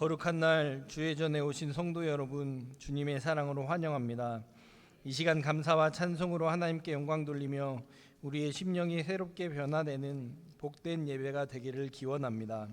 거룩한 날 주의 전에 오신 성도 여러분, 주님의 사랑으로 환영합니다. 이 시간 감사와 찬송으로 하나님께 영광 돌리며 우리의 심령이 새롭게 변화되는 복된 예배가 되기를 기원합니다.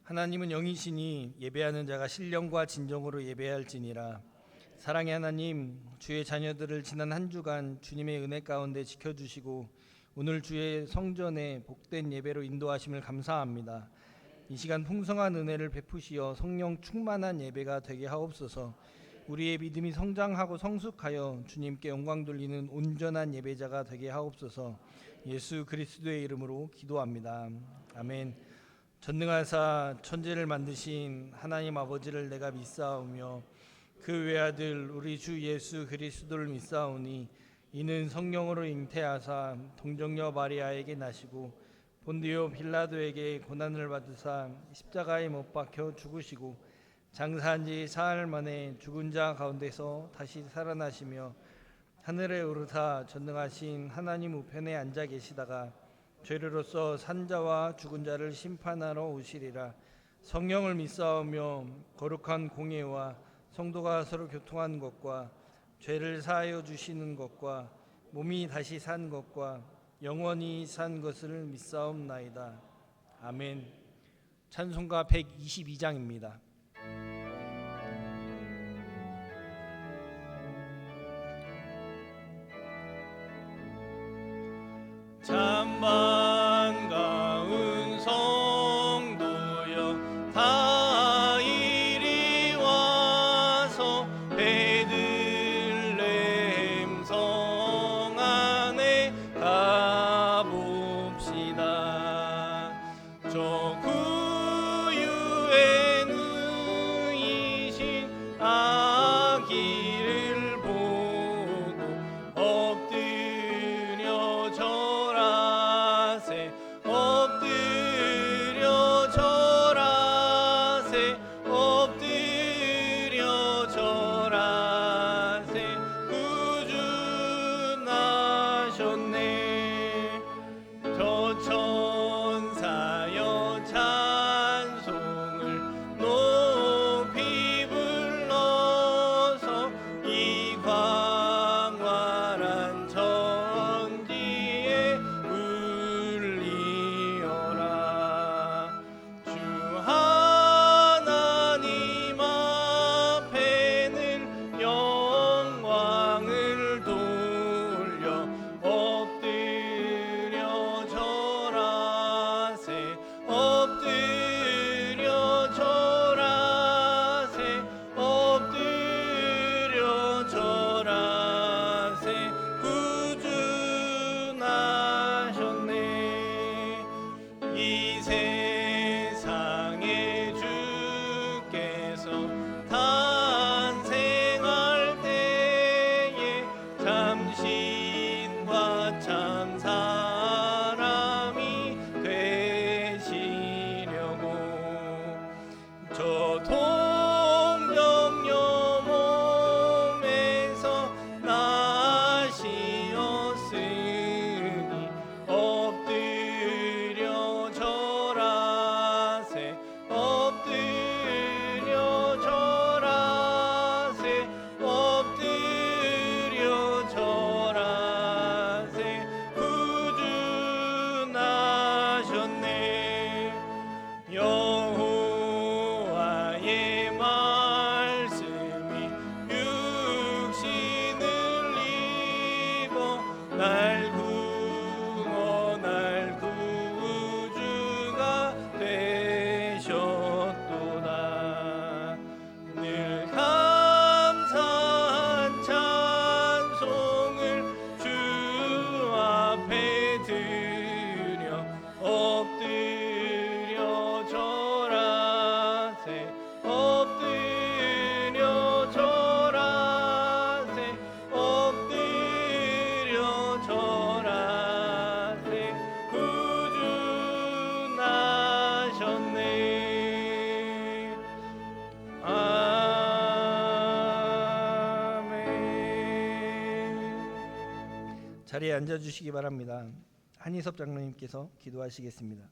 하나님은 영이시니 예배하는 자가 신령과 진정으로 예배할지니라. 사랑의 하나님, 주의 자녀들을 지난 한 주간 주님의 은혜 가운데 지켜주시고 오늘 주의 성전에 복된 예배로 인도하심을 감사합니다. 이 시간 풍성한 은혜를 베푸시어 성령 충만한 예배가 되게 하옵소서. 우리의 믿음이 성장하고 성숙하여 주님께 영광 돌리는 온전한 예배자가 되게 하옵소서. 예수 그리스도의 이름으로 기도합니다. 아멘. 전능하사 천지를 만드신 하나님 아버지를 내가 믿사오며 그 외아들 우리 주 예수 그리스도를 믿사오니 이는 성령으로 잉태하사 동정녀 마리아에게 나시고 본디오 빌라도에게 고난을 받으사 십자가에 못 박혀 죽으시고 장사한 지 사흘 만에 죽은 자 가운데서 다시 살아나시며 하늘에 오르사 전능하신 하나님 우편에 앉아 계시다가 죄로서 산 자와 죽은 자를 심판하러 오시리라. 성령을 믿사오며 거룩한 공예와 성도가 서로 교통하는 것과 죄를 사하여 주시는 것과 몸이 다시 산 것과 영원히 산 것을 믿사옵나이다. 아멘. 찬송가 122장입니다. 참 반가운 성도여 다 이리 와서 베들레헴 성 안에 가봅시다. 저 구유에 누이신 아기를 보고 엎드려 절하세 엎드려 절하세 엎드려 절하세 구주나셨네. 저 천사여 찬송을 높이 불러서 이 광활한 천지에 울리어라. 주 하나님 앞에는 영광을 돌려 엎드려 절하세 엎드려 절하세 엎드려 절하세 구주나셨네. 이 세상에 주께서 탄생할 때에 참신과 참 사람이 되시려고 저 동정녀 몸에서 자리에 앉아주시기 바랍니다. 한희섭 장로님께서 기도하시겠습니다.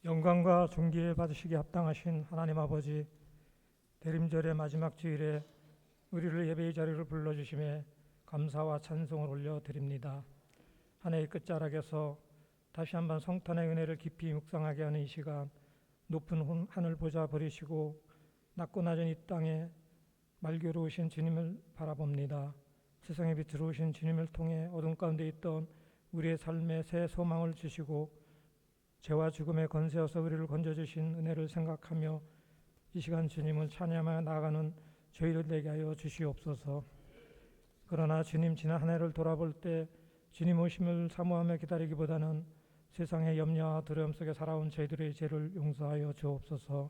영광과 존귀에 받으시기 합당하신 하나님 아버지, 대림절의 마지막 주일에 우리를 예배의 자리로 불러주심에 감사와 찬송을 올려드립니다. 한 해의 끝자락에서 다시 한번 성탄의 은혜를 깊이 묵상하게 하는 이 시간, 높은 하늘 보좌 버리시고 낮고 낮은 이 땅에 말교로 오신 주님을 바라봅니다. 세상에 빛으로 오신 주님을 통해 어둠 가운데 있던 우리의 삶에 새 소망을 주시고 죄와 죽음의 권세에서 우리를 건져주신 은혜를 생각하며 이 시간 주님을 찬양하며 나아가는 저희를 되게 하여 주시옵소서. 그러나 주님 지난 한 해를 돌아볼 때 주님 오심을 사모하며 기다리기보다는 세상의 염려와 두려움 속에 살아온 저희들의 죄를 용서하여 주옵소서.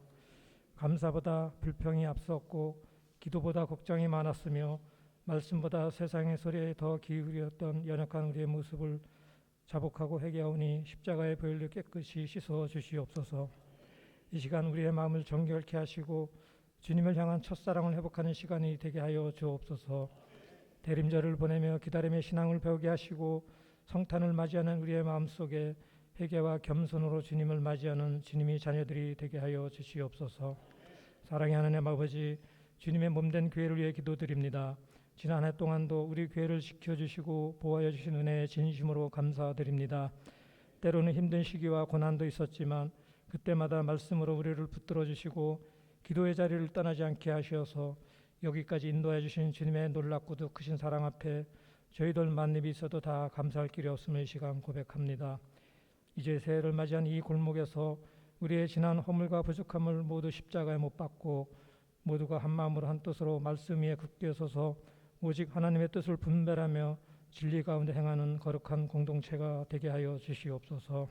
감사보다 불평이 앞섰고 기도보다 걱정이 많았으며 말씀보다 세상의 소리에 더 기울였던 연약한 우리의 모습을 자복하고 회개하오니 십자가의 보혈로 깨끗이 씻어 주시옵소서. 이 시간 우리의 마음을 정결케 하시고 주님을 향한 첫사랑을 회복하는 시간이 되게 하여 주옵소서. 대림절을 보내며 기다림의 신앙을 배우게 하시고 성탄을 맞이하는 우리의 마음속에 회개와 겸손으로 주님을 맞이하는 주님의 자녀들이 되게 하여 주시옵소서. 사랑의 하나님 아버지, 주님의 몸된 교회를 위해 기도드립니다. 지난 해 동안도 우리 교회를 지켜주시고 보호하여 주신 은혜에 진심으로 감사드립니다. 때로는 힘든 시기와 고난도 있었지만 그때마다 말씀으로 우리를 붙들어 주시고 기도의 자리를 떠나지 않게 하셔서 여기까지 인도해 주신 주님의 놀랍고도 크신 사랑 앞에 저희들 만입이 있어도 다 감사할 길이 없음을 이 시간 고백합니다. 이제 새해를 맞이한 이 골목에서 우리의 지난 허물과 부족함을 모두 십자가에 못 박고 모두가 한 마음으로 한 뜻으로 말씀 위에 굳게 서서 오직 하나님의 뜻을 분별하며 진리 가운데 행하는 거룩한 공동체가 되게 하여 주시옵소서.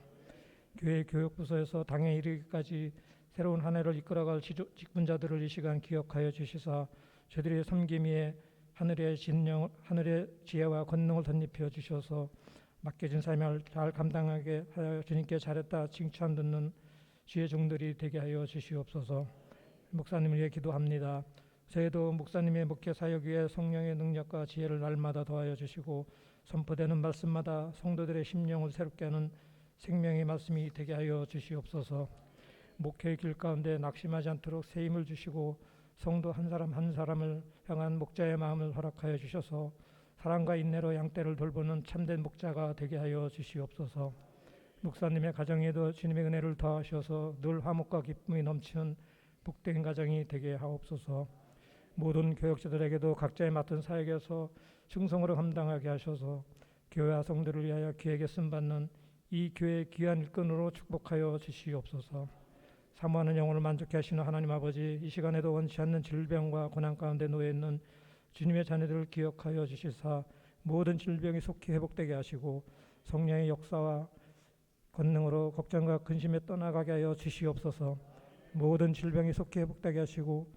교회 교육부서에서 당에 이르기까지 새로운 한 해를 이끌어갈 직분자들을 이 시간 기억하여 주시사 저들의 섬김 위에 하늘의 지혜와 권능을 덧입혀 주셔서 맡겨진 삶을 잘 감당하게 하여 주님께 잘했다 칭찬 듣는 주의 종들이 되게 하여 주시옵소서. 목사님을 위해 기도합니다. 저희도 목사님의 목회 사역 위에 성령의 능력과 지혜를 날마다 더하여 주시고 선포되는 말씀마다 성도들의 심령을 새롭게 하는 생명의 말씀이 되게 하여 주시옵소서. 목회의 길 가운데 낙심하지 않도록 새 힘을 주시고 성도 한 사람 한 사람을 향한 목자의 마음을 허락하여 주셔서 사랑과 인내로 양떼를 돌보는 참된 목자가 되게 하여 주시옵소서. 목사님의 가정에도 주님의 은혜를 더하셔서 늘 화목과 기쁨이 넘치는 복된 가정이 되게 하옵소서. 모든 교역자들에게도 각자의 맡은 사역에서 충성으로 감당하게 하셔서 교회와 성도를 위하여 귀하게 쓰임받는 이 교회의 귀한 일꾼으로 축복하여 주시옵소서. 사모하는 영혼을 만족케 하시는 하나님 아버지, 이 시간에도 원치 않는 질병과 고난 가운데 놓여 있는 주님의 자녀들을 기억하여 주시사 모든 질병이 속히 회복되게 하시고 성령의 역사와 권능으로 걱정과 근심에 떠나가게 하여 주시옵소서. 모든 질병이 속히 회복되게 하시고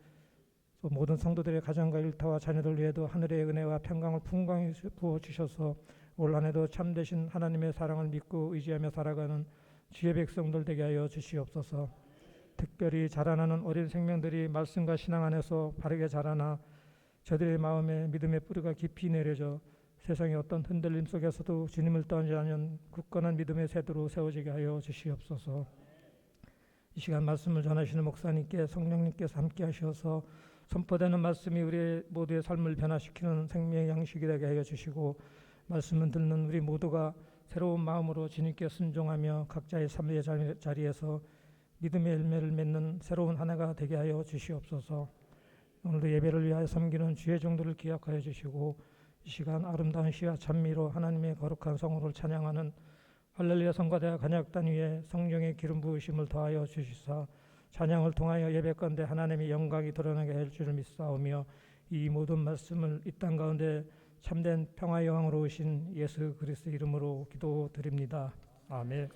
또 모든 성도들의 가정과 일터와 자녀들 위에도 하늘의 은혜와 평강을 풍성히 부어주셔서 올 한해도 참되신 하나님의 사랑을 믿고 의지하며 살아가는 주의 백성들 되게 하여 주시옵소서. 특별히 자라나는 어린 생명들이 말씀과 신앙 안에서 바르게 자라나 저들의 마음에 믿음의 뿌리가 깊이 내려져 세상의 어떤 흔들림 속에서도 주님을 떠나지 않는 굳건한 믿음의 세대로 세워지게 하여 주시옵소서. 이 시간 말씀을 전하시는 목사님께 성령님께서 함께 하셔서 선포되는 말씀이 우리 모두의 삶을 변화시키는 생명의 양식이 되게 하여 주시고 말씀을 듣는 우리 모두가 새로운 마음으로 주님께 순종하며 각자의 삶의 자리에서 믿음의 열매를 맺는 새로운 한 해가 되게 하여 주시옵소서. 오늘도 예배를 위하여 섬기는 주의 종들을 기억하여 주시고 이 시간 아름다운 시와 찬미로 하나님의 거룩한 성호를 찬양하는 할렐루야 성가대와 간역단 위에 성령의 기름 부으심을 더하여 주시사 찬양을 통하여 예배건대 하나님의 영광이 드러나게 할 줄을 믿사오며 이 모든 말씀을 이 땅 가운데 참된 평화의 여왕으로 오신 예수 그리스도 이름으로 기도드립니다. 아멘.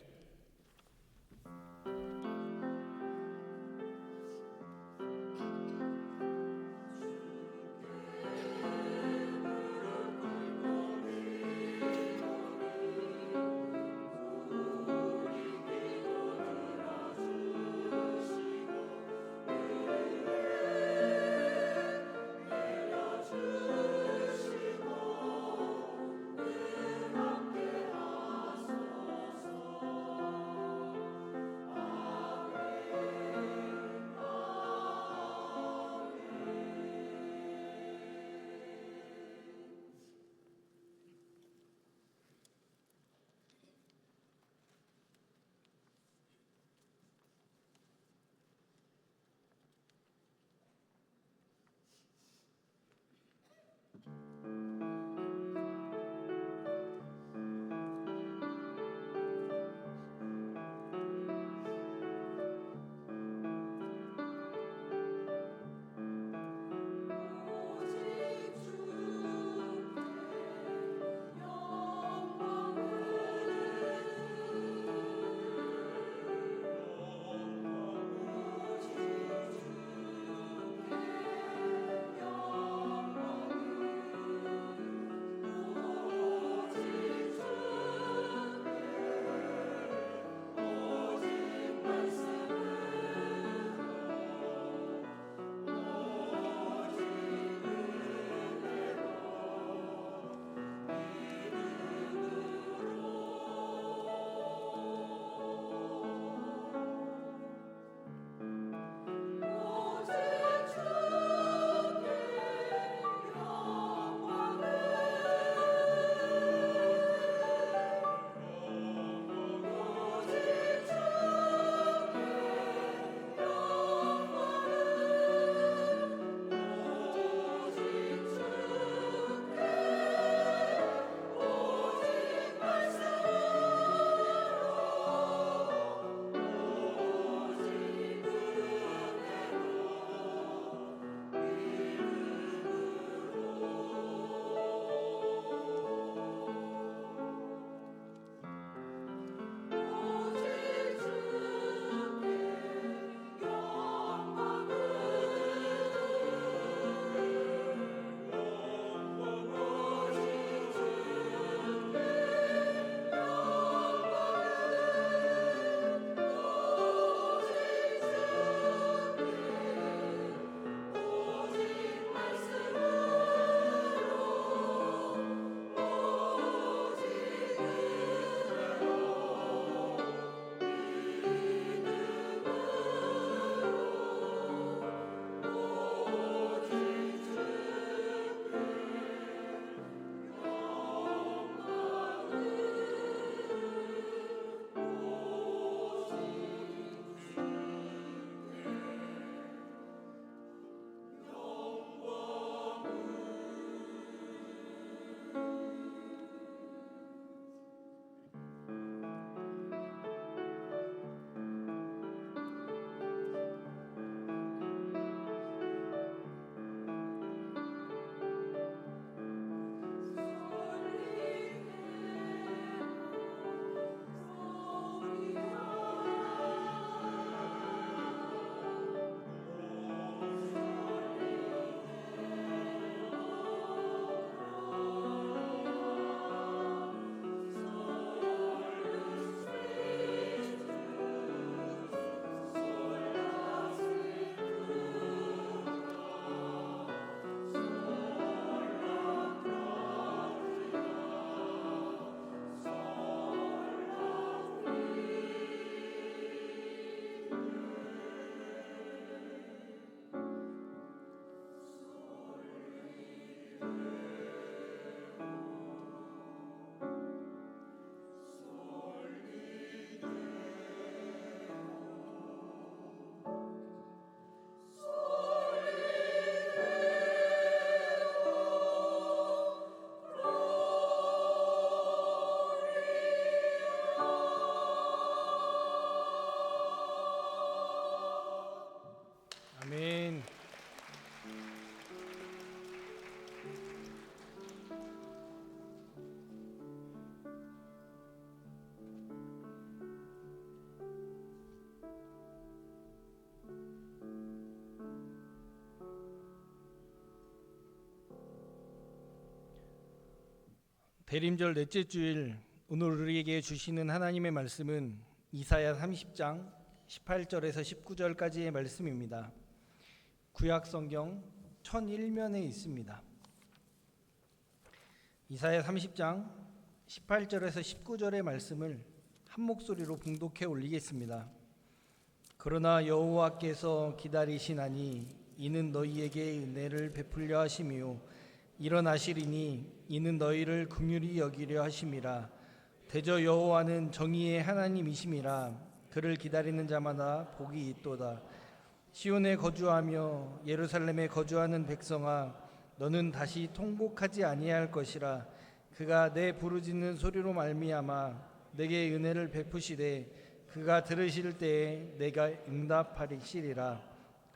대림절 넷째 주일 오늘 우리에게 주시는 하나님의 말씀은 이사야 30장 18절에서 19절까지의 말씀입니다. 구약 성경 1001면에 있습니다. 이사야 30장 18절에서 19절의 말씀을 한 목소리로 봉독해 올리겠습니다. 그러나 여호와께서 기다리시나니 이는 너희에게 은혜를 베풀려 하심이요 일어나시리니 이는 너희를 긍휼히 여기려 하심이라. 대저 여호와는 정의의 하나님이심이라. 그를 기다리는 자마다 복이 있도다. 시온에 거주하며 예루살렘에 거주하는 백성아, 너는 다시 통곡하지 아니할 것이라. 그가 내 부르짖는 소리로 말미암아 내게 은혜를 베푸시되 그가 들으실 때에 내가 응답하리시리라.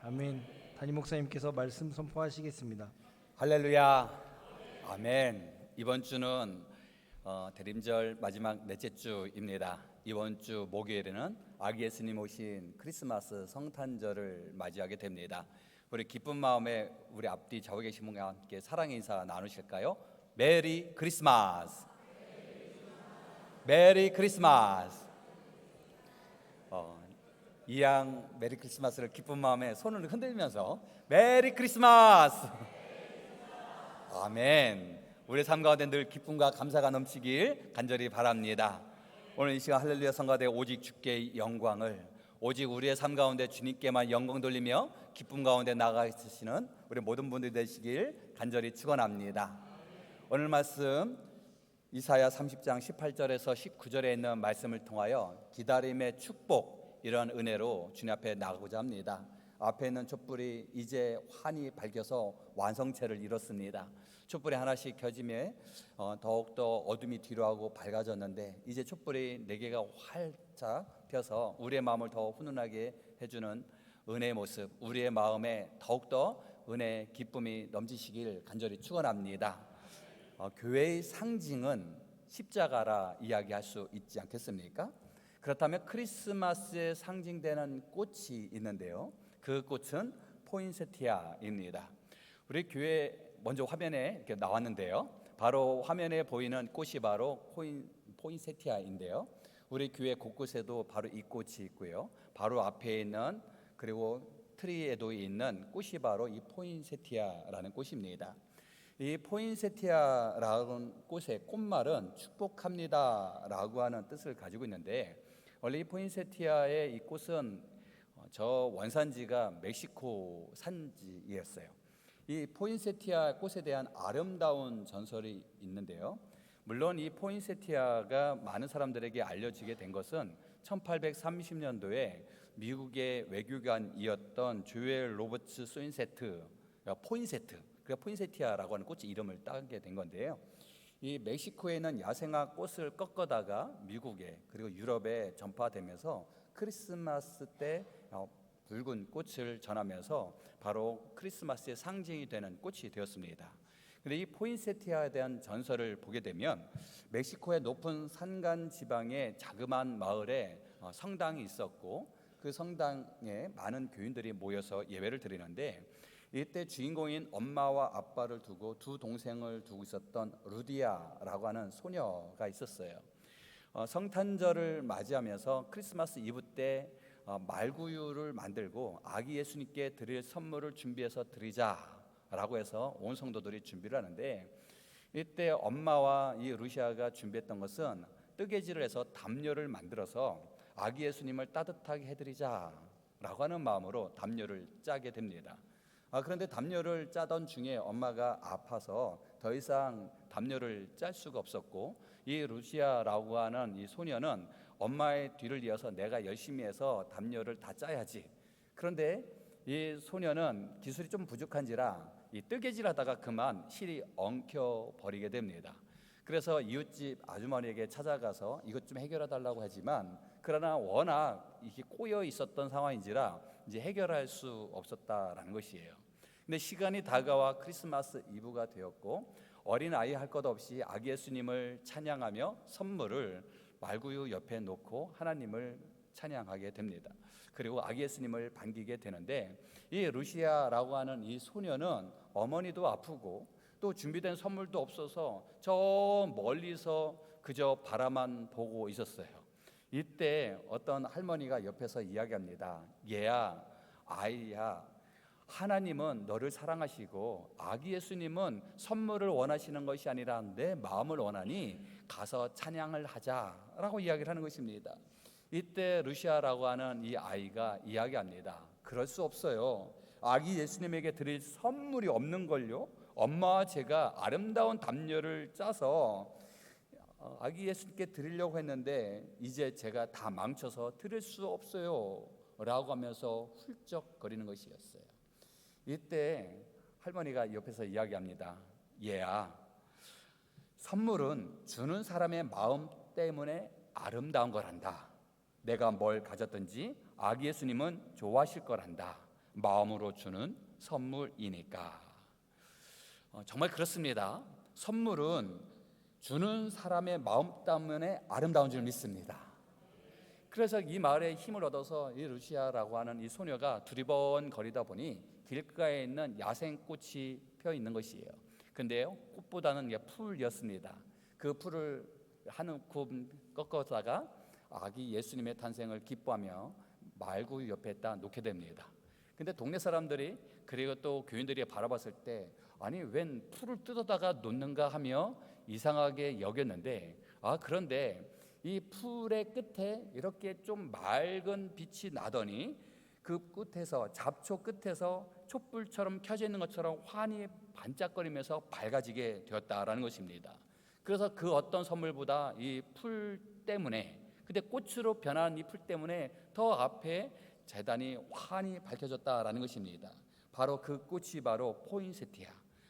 아멘. 담임 목사님께서 말씀 선포하시겠습니다. 할렐루야, 아멘. 이번 주는 대림절 마지막 넷째 주입니다. 이번 주 목요일에는 아기 예수님 오신 크리스마스 성탄절을 맞이하게 됩니다. 우리 기쁜 마음에 우리 앞뒤 좌우 계신 분과 함께 사랑의 인사 나누실까요? 메리 크리스마스. 메리 크리스마스. 이양 메리 크리스마스를 기쁜 마음에 손을 흔들면서 메리 크리스마스. 아멘. 우리 삶 가운데 늘 기쁨과 감사가 넘치길 간절히 바랍니다. 오늘 이 시간 할렐루야 성가대 오직 주께 영광을, 오직 우리의 삶 가운데 주님께만 영광 돌리며 기쁨 가운데 나아가 있으시는 우리 모든 분들이 되시길 간절히 축원합니다. 오늘 말씀 이사야 30장 18절에서 19절에 있는 말씀을 통하여 기다림의 축복, 이런 은혜로 주님 앞에 나가고자 합니다. 앞에 있는 촛불이 이제 환히 밝혀서 완성체를 이뤘습니다. 촛불이 하나씩 켜짐에 더욱더 어둠이 뒤로하고 밝아졌는데, 이제 촛불이 4개가 활짝 펴서 우리의 마음을 더 훈훈하게 해주는 은혜의 모습, 우리의 마음에 더욱더 은혜, 기쁨이 넘치시길 간절히 축원합니다. 교회의 상징은 십자가라 이야기할 수 있지 않겠습니까? 그렇다면 크리스마스에 상징되는 꽃이 있는데요, 그 꽃은 포인세티아입니다. 우리 교회 먼저 화면에 이렇게 나왔는데요, 바로 화면에 보이는 꽃이 바로 포인세티아인데요, 우리 교회 곳곳에도 바로 이 꽃이 있고요, 바로 앞에 있는 그리고 트리에도 있는 꽃이 바로 이 포인세티아라는 꽃입니다. 이 포인세티아라는 꽃의 꽃말은 축복합니다라고 하는 뜻을 가지고 있는데, 원래 이 포인세티아의 이 꽃은 저 원산지가 멕시코 산지였어요. 이 포인세티아 꽃에 대한 아름다운 전설이 있는데요, 물론 이 포인세티아가 많은 사람들에게 알려지게 된 것은 1830년도에 미국의 외교관이었던 조엘 로버츠 소인세트, 포인세트, 그러니까 포인세티아라고 하는 꽃의 이름을 따게 된 건데요, 이 멕시코에 있는 야생화 꽃을 꺾어다가 미국에 그리고 유럽에 전파되면서 크리스마스 때 붉은 꽃을 전하면서 바로 크리스마스의 상징이 되는 꽃이 되었습니다. 그런데 이 포인세티아에 대한 전설을 보게 되면, 멕시코의 높은 산간 지방의 자그마한 마을에 성당이 있었고, 그 성당에 많은 교인들이 모여서 예배를 드리는데, 이때 주인공인 엄마와 아빠를 두고 두 동생을 두고 있었던 루디아라고 하는 소녀가 있었어요. 성탄절을 맞이하면서 크리스마스 이브 때 말구유를 만들고 아기 예수님께 드릴 선물을 준비해서 드리자라고 해서 온 성도들이 준비를 하는데, 이때 엄마와 이 루시아가 준비했던 것은 뜨개질을 해서 담요를 만들어서 아기 예수님을 따뜻하게 해드리자라고 하는 마음으로 담요를 짜게 됩니다. 그런데 담요를 짜던 중에 엄마가 아파서 더 이상 담요를 짤 수가 없었고, 이 루시아라고 하는 이 소녀는 엄마의 뒤를 이어서 내가 열심히 해서 담요를 다 짜야지. 그런데 이 소녀는 기술이 좀 부족한지라 이 뜨개질하다가 그만 실이 엉켜 버리게 됩니다. 그래서 이웃집 아주머니에게 찾아가서 이것 좀 해결해 달라고 하지만, 그러나 워낙 이게 꼬여 있었던 상황인지라 이제 해결할 수 없었다라는 것이에요. 근데 시간이 다가와 크리스마스 이브가 되었고, 어린 아이 할 것 없이 아기 예수님을 찬양하며 선물을 말구유 옆에 놓고 하나님을 찬양하게 됩니다. 그리고 아기 예수님을 반기게 되는데, 이 루시아라고 하는 이 소녀는 어머니도 아프고 또 준비된 선물도 없어서 저 멀리서 그저 바라만 보고 있었어요. 이때 어떤 할머니가 옆에서 이야기합니다. 얘야, 아이야, 하나님은 너를 사랑하시고 아기 예수님은 선물을 원하시는 것이 아니라 내 마음을 원하니 가서 찬양을 하자라고 이야기를 하는 것입니다. 이때 루시아라고 하는 이 아이가 이야기합니다. 그럴 수 없어요. 아기 예수님에게 드릴 선물이 없는 걸요. 엄마와 제가 아름다운 담요를 짜서 아기 예수님께 드리려고 했는데 이제 제가 다 망쳐서 드릴 수 없어요 라고 하면서 훌쩍거리는 것이었어요. 이때 할머니가 옆에서 이야기합니다. 얘야, 선물은 주는 사람의 마음 때문에 아름다운 거란다. 내가 뭘 가졌든지 아기 예수님은 좋아하실 거란다. 마음으로 주는 선물이니까. 정말 그렇습니다. 선물은 주는 사람의 마음 때문에 아름다운 줄 믿습니다. 그래서 이 마을에 힘을 얻어서 이 루시아라고 하는 이 소녀가 두리번거리다 보니 길가에 있는 야생꽃이 펴 있는 것이에요. 근데요, 꽃보다는 풀이었습니다. 그 풀을 한 움큼 꺾어다가 아기 예수님의 탄생을 기뻐하며 말구 옆에다 놓게 됩니다. 근데 동네 사람들이 그리고 또 교인들이 바라봤을 때 아니 웬 풀을 뜯어다가 놓는가 하며 이상하게 여겼는데 그런데 이 풀의 끝에 이렇게 좀 맑은 빛이 나더니 그 끝에서 잡초 끝에서 촛불처럼 켜져 있는 것처럼 환히 반짝거리면서 밝아지게 되었다라는 것입니다. 그래서 그 어떤 선물보다 이 풀 때문에 근데 꽃으로 변한 이 풀 때문에 더 앞에 재단이 환히 밝혀졌다라는 것입니다. 바로 그 꽃이 바로 포인세티아.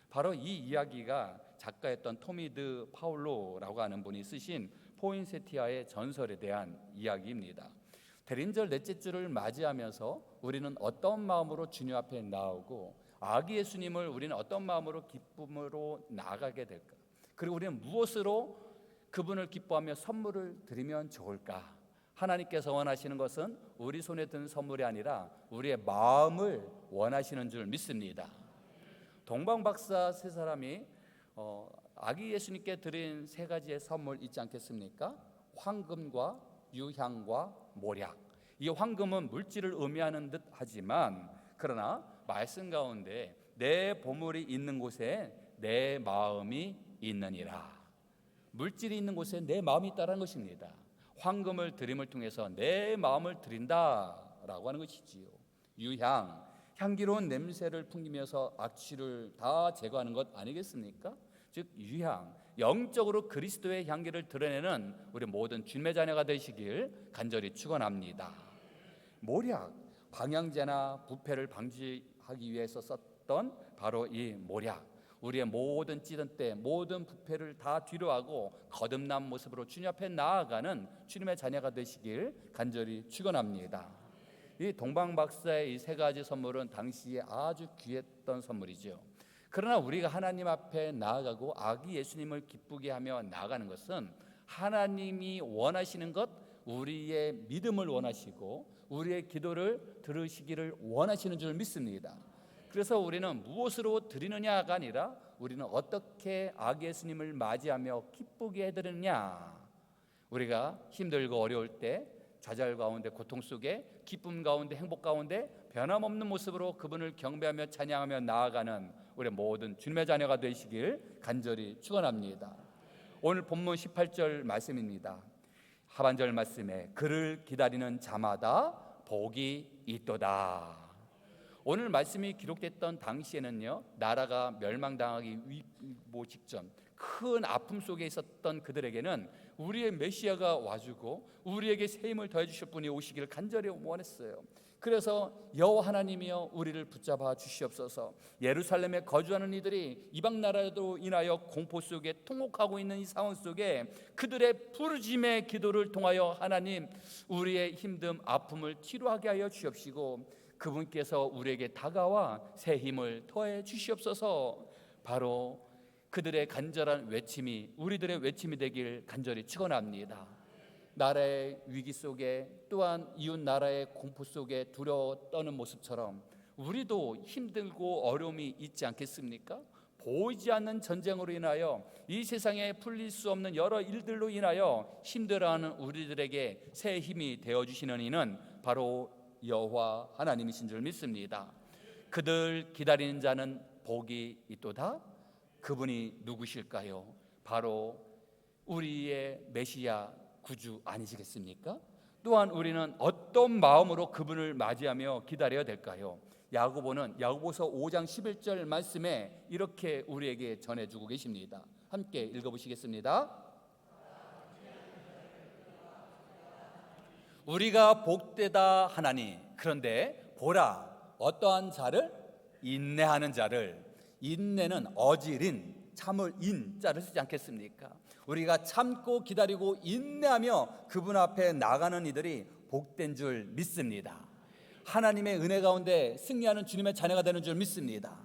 바로 이 이야기가 작가였던 토미드 파울로라고 하는 분이 쓰신 포인세티아의 전설에 대한 이야기입니다. 대림절 넷째 주를 맞이하면서 우리는 어떤 마음으로 주님 앞에 나오고 아기 예수님을 우리는 어떤 마음으로 기쁨으로 나아가게 될까? 그리고 우리는 무엇으로 그분을 기뻐하며 선물을 드리면 좋을까? 하나님께서 원하시는 것은 우리 손에 든 선물이 아니라 우리의 마음을 원하시는 줄 믿습니다. 동방박사 세 사람이 아기 예수님께 드린 세 가지의 선물 있지 않겠습니까? 황금과 유향과 모략. 이 황금은 물질을 의미하는 듯 하지만 그러나 말씀 가운데 내 보물이 있는 곳에 내 마음이 있느니라. 물질이 있는 곳에 내 마음이 있다는 것입니다. 황금을 드림을 통해서 내 마음을 드린다라고 하는 것이지요. 유향, 향기로운 냄새를 풍기면서 악취를 다 제거하는 것 아니겠습니까? 즉 유향, 영적으로 그리스도의 향기를 드러내는 우리 모든 주님의 자녀가 되시길 간절히 축원합니다. 모략, 방향제나 부패를 방지하기 위해서 썼던 바로 이 모략, 우리의 모든 찌든 때 모든 부패를 다 뒤로하고 거듭난 모습으로 주님 앞에 나아가는 주님의 자녀가 되시길 간절히 축원합니다. 이 동방박사의 이 세 가지 선물은 당시에 아주 귀했던 선물이죠. 그러나 우리가 하나님 앞에 나아가고 아기 예수님을 기쁘게 하며 나아가는 것은 하나님이 원하시는 것, 우리의 믿음을 원하시고 우리의 기도를 들으시기를 원하시는 줄 믿습니다. 그래서 우리는 무엇으로 드리느냐가 아니라 우리는 어떻게 아기 예수님을 맞이하며 기쁘게 해드리느냐. 우리가 힘들고 어려울 때 좌절 가운데 고통 속에 기쁨 가운데 행복 가운데 변함없는 모습으로 그분을 경배하며 찬양하며 나아가는 우리 모든 주님의 자녀가 되시길 간절히 축원합니다. 오늘 본문 18절 말씀입니다. 하반절 말씀에 그를 기다리는 자마다 복이 있도다. 오늘 말씀이 기록됐던 당시에는요, 나라가 멸망당하기 직전 큰 아픔 속에 있었던 그들에게는 우리의 메시아가 와주고 우리에게 새 힘을 더해 주실 분이 오시기를 간절히 원했어요. 그래서 여호와 하나님이여 우리를 붙잡아 주시옵소서. 예루살렘에 거주하는 이들이 이방 나라로 인하여 공포 속에 통곡하고 있는 이 상황 속에 그들의 부르짖음의 기도를 통하여 하나님 우리의 힘듦 아픔을 치료하게 하여 주옵시고 그분께서 우리에게 다가와 새 힘을 더해 주시옵소서. 바로 그들의 간절한 외침이 우리들의 외침이 되길 간절히 축원합니다. 나라의 위기 속에 또한 이웃 나라의 공포 속에 두려워 떠는 모습처럼 우리도 힘들고 어려움이 있지 않겠습니까? 보이지 않는 전쟁으로 인하여 이 세상에 풀릴 수 없는 여러 일들로 인하여 힘들어하는 우리들에게 새 힘이 되어주시는 이는 바로 여호와 하나님이신 줄 믿습니다. 그들 기다리는 자는 복이 있도다. 그분이 누구실까요? 바로 우리의 메시아 구주 아니시겠습니까? 또한 우리는 어떤 마음으로 그분을 맞이하며 기다려야 될까요? 야고보는 야고보서 5장 11절 말씀에 이렇게 우리에게 전해주고 계십니다. 함께 읽어보시겠습니다. 우리가 복되다 하나니 그런데 보라 어떠한 자를? 인내하는 자를. 인내는 어질인 참을 인자를 쓰지 않겠습니까? 우리가 참고 기다리고 인내하며 그분 앞에 나가는 이들이 복된 줄 믿습니다. 하나님의 은혜 가운데 승리하는 주님의 자녀가 되는 줄 믿습니다.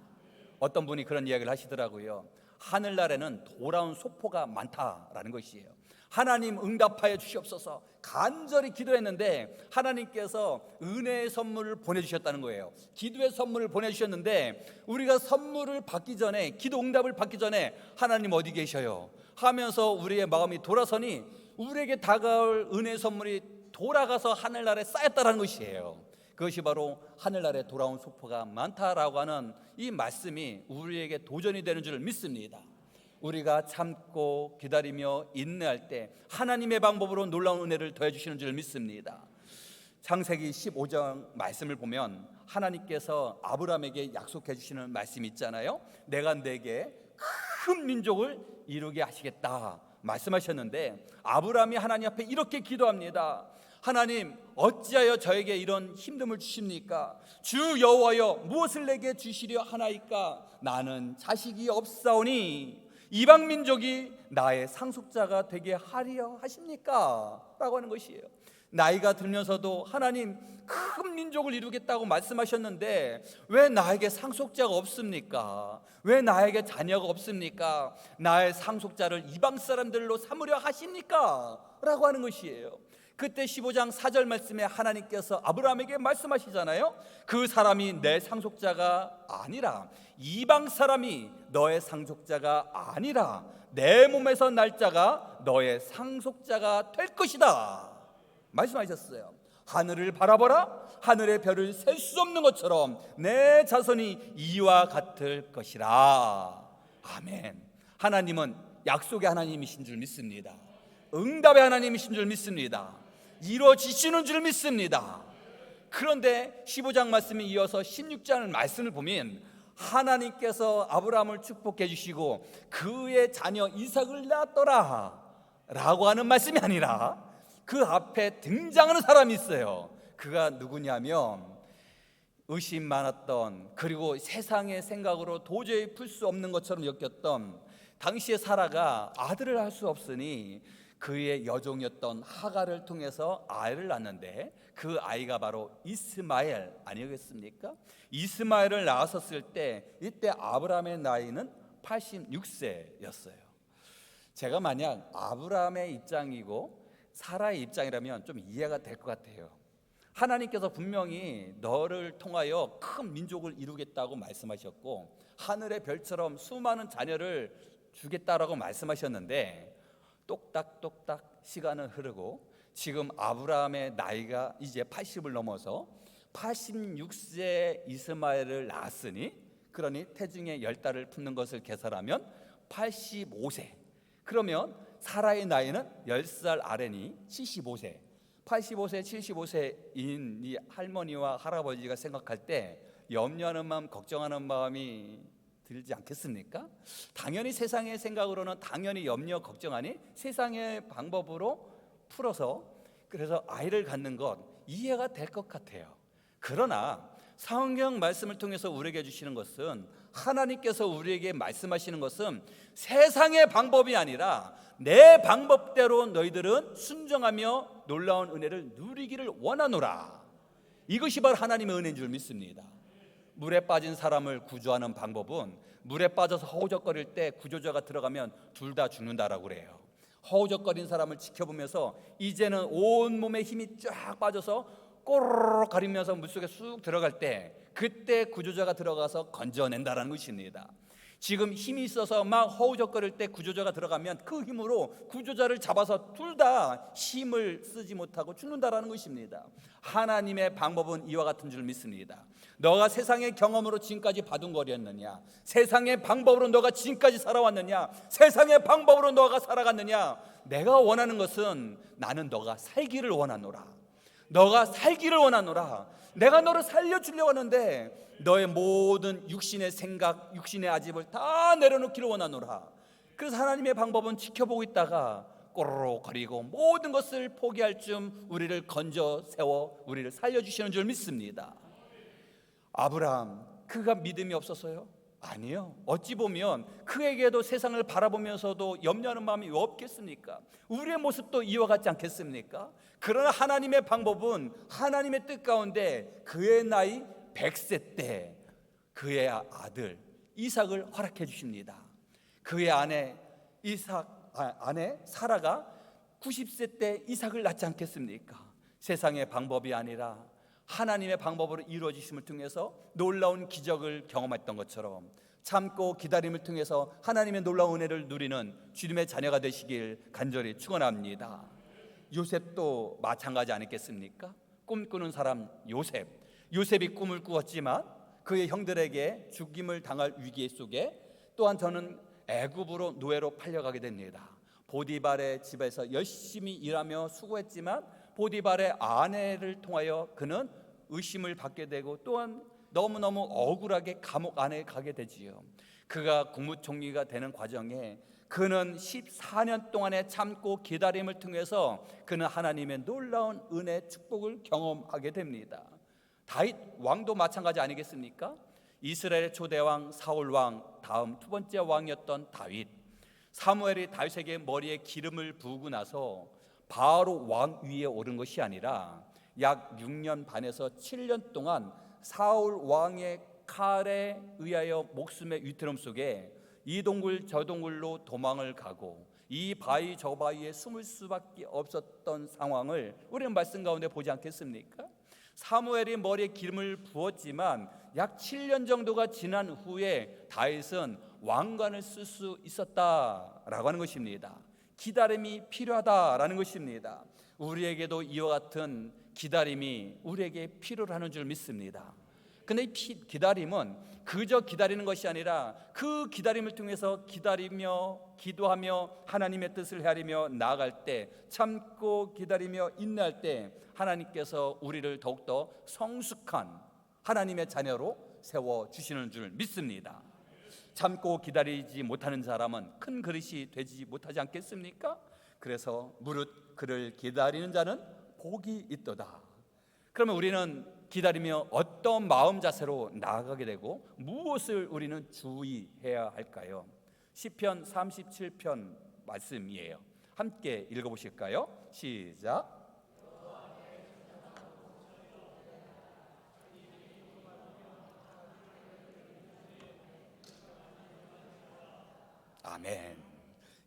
어떤 분이 그런 이야기를 하시더라고요. 하늘나라에는 돌아온 소포가 많다라는 것이에요. 하나님 응답하여 주시옵소서 간절히 기도했는데 하나님께서 은혜의 선물을 보내주셨다는 거예요. 기도의 선물을 보내주셨는데 우리가 선물을 받기 전에, 기도 응답을 받기 전에 하나님 어디 계셔요? 하면서 우리의 마음이 돌아서니 우리에게 다가올 은혜의 선물이 돌아가서 하늘나라에 쌓였다는 것이에요. 그것이 바로 하늘나라에 돌아온 소포가 많다라고 하는 이 말씀이 우리에게 도전이 되는 줄 믿습니다. 우리가 참고 기다리며 인내할 때 하나님의 방법으로 놀라운 은혜를 더해 주시는 줄 믿습니다. 창세기 15장 말씀을 보면 하나님께서 아브라함에게 약속해 주시는 말씀이 있잖아요. 내가 네게 큰 민족을 이루게 하시겠다 말씀하셨는데 아브라함이 하나님 앞에 이렇게 기도합니다. 하나님 어찌하여 저에게 이런 힘듦을 주십니까? 주 여호와여 무엇을 내게 주시려 하나이까? 나는 자식이 없사오니 이방 민족이 나의 상속자가 되게 하려 하십니까? 라고 하는 것이에요. 나이가 들면서도 하나님 큰 민족을 이루겠다고 말씀하셨는데 왜 나에게 상속자가 없습니까? 왜 나에게 자녀가 없습니까? 나의 상속자를 이방 사람들로 삼으려 하십니까? 라고 하는 것이에요. 그때 15장 4절 말씀에 하나님께서 아브라함에게 말씀하시잖아요. 그 사람이 내 상속자가 아니라 이방 사람이 너의 상속자가 아니라 내 몸에서 날 자가 너의 상속자가 될 것이다 말씀하셨어요. 하늘을 바라보라. 하늘의 별을 셀 수 없는 것처럼 내 자손이 이와 같을 것이라. 아멘. 하나님은 약속의 하나님이신 줄 믿습니다. 응답의 하나님이신 줄 믿습니다. 이루어지시는 줄 믿습니다. 그런데 15장 말씀이 이어서 16장 말씀을 보면 하나님께서 아브라함을 축복해 주시고 그의 자녀 이삭을 낳았더라 라고 하는 말씀이 아니라 그 앞에 등장하는 사람이 있어요. 그가 누구냐면 의심 많았던, 그리고 세상의 생각으로 도저히 풀 수 없는 것처럼 여겼던, 당시에 사라가 아들을 할 수 없으니 그의 여종이었던 하갈을 통해서 아이를 낳는데 그 아이가 바로 이스마엘 아니겠습니까? 이스마엘을 낳았었을 때 이때 아브라함의 나이는 86세였어요. 제가 만약 아브라함의 입장이고 사라의 입장이라면 좀 이해가 될 것 같아요. 하나님께서 분명히 너를 통하여 큰 민족을 이루겠다고 말씀하셨고 하늘의 별처럼 수많은 자녀를 주겠다라고 말씀하셨는데 똑딱똑딱 시간은 흐르고 지금 아브라함의 나이가 이제 80을 넘어서 86세 이스마엘을 낳았으니, 그러니 태중에 10달을 품는 것을 계산하면 85세. 그러면 사라의 나이는 10살 아래니 75세. 85세, 75세인 이 할머니와 할아버지가 생각할 때 염려하는 마음, 걱정하는 마음이 들지 않겠습니까? 당연히 세상의 생각으로는 당연히 염려, 걱정하니 세상의 방법으로 풀어서 그래서 아이를 갖는 것 이해가 될 것 같아요. 그러나 성경 말씀을 통해서 우리에게 주시는 것은, 하나님께서 우리에게 말씀하시는 것은 세상의 방법이 아니라 내 방법대로 너희들은 순종하며 놀라운 은혜를 누리기를 원하노라. 이것이 바로 하나님의 은혜인 줄 믿습니다. 물에 빠진 사람을 구조하는 방법은 물에 빠져서 허우적거릴 때 구조자가 들어가면 둘 다 죽는다라고 그래요. 허우적거린 사람을 지켜보면서 이제는 온몸에 힘이 쫙 빠져서 꼬르륵 가리면서 물속에 쑥 들어갈 때 그때 구조자가 들어가서 건져낸다라는 것입니다. 지금 힘이 있어서 막 허우적거릴 때 구조자가 들어가면 그 힘으로 구조자를 잡아서 둘 다 힘을 쓰지 못하고 죽는다라는 것입니다. 하나님의 방법은 이와 같은 줄 믿습니다. 너가 세상의 경험으로 지금까지 바둥거렸느냐, 세상의 방법으로 너가 지금까지 살아왔느냐, 세상의 방법으로 너가 살아갔느냐, 내가 원하는 것은 나는 너가 살기를 원하노라. 너가 살기를 원하노라. 내가 너를 살려주려고 하는데 너의 모든 육신의 생각, 육신의 아집을 다 내려놓기를 원하노라. 그래서 하나님의 방법은 지켜보고 있다가 꼬르륵거리고 모든 것을 포기할 쯤 우리를 건져 세워 우리를 살려주시는 줄 믿습니다. 아브라함, 그가 믿음이 없어서요? 아니요. 어찌 보면 그에게도 세상을 바라보면서도 염려하는 마음이 왜 없겠습니까? 우리의 모습도 이와 같지 않겠습니까? 그러나 하나님의 방법은 하나님의 뜻 가운데 그의 나이 100세 때 그의 아들 이삭을 허락해 주십니다. 그의 아내 사라가 90세 때 이삭을 낳지 않겠습니까? 세상의 방법이 아니라 하나님의 방법으로 이루어지심을 통해서 놀라운 기적을 경험했던 것처럼 참고 기다림을 통해서 하나님의 놀라운 은혜를 누리는 주님의 자녀가 되시길 간절히 축원합니다. 요셉도 마찬가지 아니겠습니까? 꿈꾸는 사람 요셉이 꿈을 꾸었지만 그의 형들에게 죽임을 당할 위기 속에 또한 저는 애굽으로 노예로 팔려가게 됩니다. 보디발의 집에서 열심히 일하며 수고했지만 보디발의 아내를 통하여 그는 의심을 받게 되고 또한 너무너무 억울하게 감옥 안에 가게 되지요. 그가 국무총리가 되는 과정에 그는 14년 동안의 참고 기다림을 통해서 그는 하나님의 놀라운 은혜 축복을 경험하게 됩니다. 다윗 왕도 마찬가지 아니겠습니까? 이스라엘의 초대왕 사울 왕 다음 두 번째 왕이었던 다윗. 사무엘이 다윗에게 머리에 기름을 부으고 나서 바로 왕 위에 오른 것이 아니라 약 6년 반에서 7년 동안 사울 왕의 칼에 의하여 목숨의 위태로움 속에 이 동굴 저 동굴로 도망을 가고 이 바위 저 바위에 숨을 수밖에 없었던 상황을 우리는 말씀 가운데 보지 않겠습니까? 사무엘이 머리에 기름을 부었지만 약 7년 정도가 지난 후에 다윗은 왕관을 쓸 수 있었다라고 하는 것입니다. 기다림이 필요하다라는 것입니다. 우리에게도 이와 같은 기다림이 우리에게 필요하는 줄 믿습니다. 근데 이 기다림은 그저 기다리는 것이 아니라 그 기다림을 통해서 기다리며 기도하며 하나님의 뜻을 헤아리며 나아갈 때, 참고 기다리며 인내할 때 하나님께서 우리를 더욱더 성숙한 하나님의 자녀로 세워주시는 줄 믿습니다. 참고 기다리지 못하는 사람은 큰 그릇이 되지 못하지 않겠습니까? 그래서 무릇 그를 기다리는 자는 복이 있도다. 그러면 우리는 기다리며 어떤 마음 자세로 나아가게 되고 무엇을 우리는 주의해야 할까요? 시편 37편 말씀이에요. 함께 읽어보실까요? 시작. 아멘.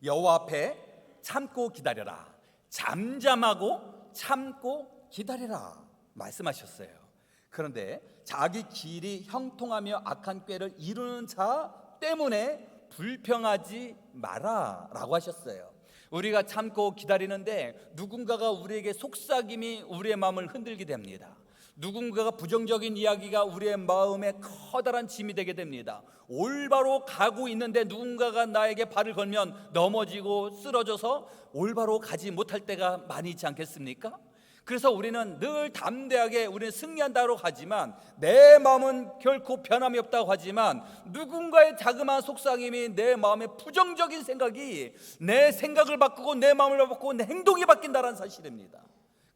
여호와 앞에 참고 기다려라. 잠잠하고 참고 기다려라 말씀하셨어요. 그런데 자기 길이 형통하며 악한 꾀를 이루는 자 때문에 불평하지 마라 라고 하셨어요. 우리가 참고 기다리는데 누군가가 우리에게 속삭임이 우리의 마음을 흔들게 됩니다. 누군가가 부정적인 이야기가 우리의 마음에 커다란 짐이 되게 됩니다. 올바로 가고 있는데 누군가가 나에게 발을 걸면 넘어지고 쓰러져서 올바로 가지 못할 때가 많이 있지 않겠습니까? 그래서 우리는 늘 담대하게 우리는 승리한다고 하지만 내 마음은 결코 변함이 없다고 하지만 누군가의 자그마한 속삭임이 내 마음의 부정적인 생각이 내 생각을 바꾸고 내 마음을 바꾸고 내 행동이 바뀐다는 사실입니다.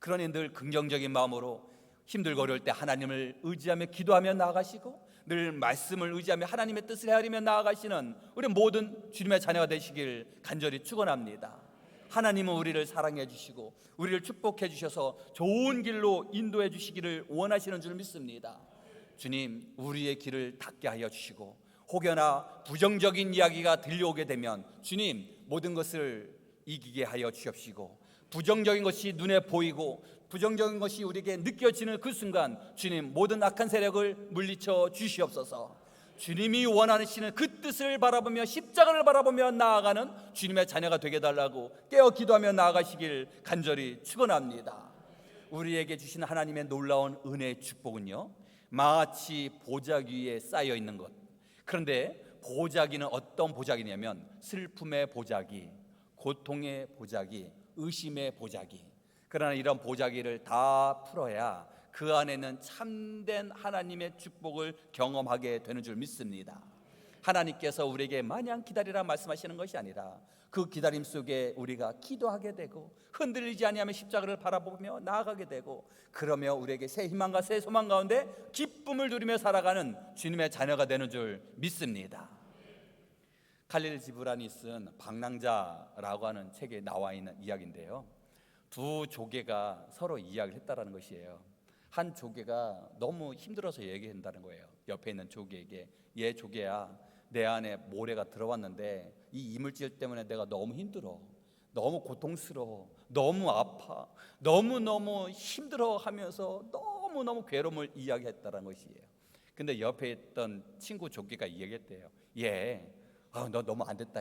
그러니 늘 긍정적인 마음으로 힘들고 어려울 때 하나님을 의지하며 기도하며 나아가시고 늘 말씀을 의지하며 하나님의 뜻을 헤아리며 나아가시는 우리 모든 주님의 자녀가 되시길 간절히 축원합니다. 하나님은 우리를 사랑해 주시고 우리를 축복해 주셔서 좋은 길로 인도해 주시기를 원하시는 줄 믿습니다. 주님, 우리의 길을 닦게 하여 주시고 혹여나 부정적인 이야기가 들려오게 되면 주님, 모든 것을 이기게 하여 주옵시고 부정적인 것이 눈에 보이고 부정적인 것이 우리에게 느껴지는 그 순간 주님, 모든 악한 세력을 물리쳐 주시옵소서. 주님이 원하시는 그 뜻을 바라보며 십자가를 바라보며 나아가는 주님의 자녀가 되게 해달라고 깨어 기도하며 나아가시길 간절히 축원합니다. 우리에게 주신 하나님의 놀라운 은혜의 축복은요, 마치 보자기 위에 쌓여 있는 것. 그런데 보자기는 어떤 보자기냐면 슬픔의 보자기, 고통의 보자기, 의심의 보자기. 그러나 이런 보자기를 다 풀어야 그 안에는 참된 하나님의 축복을 경험하게 되는 줄 믿습니다. 하나님께서 우리에게 마냥 기다리라 말씀하시는 것이 아니라 그 기다림 속에 우리가 기도하게 되고 흔들리지 아니하며 십자가를 바라보며 나아가게 되고, 그러며 우리에게 새 희망과 새 소망 가운데 기쁨을 누리며 살아가는 주님의 자녀가 되는 줄 믿습니다. 칼릴 지브란이 쓴 방랑자라고 하는 책에 나와 있는 이야기인데요, 두 조개가 서로 이야기를 했다라는 것이에요. 한 조개가 너무 힘들어서 얘기한다는 거예요. 옆에 있는 조개에게, 얘 조개야, 내 안에 모래가 들어왔는데 이 이물질 때문에 내가 너무 힘들어, 너무 고통스러워, 너무 아파, 너무너무 힘들어 하면서 너무너무 괴로움을 이야기했다는 것이에요. 근데 옆에 있던 친구 조개가 이야기했대요. 너 너무 안 됐다.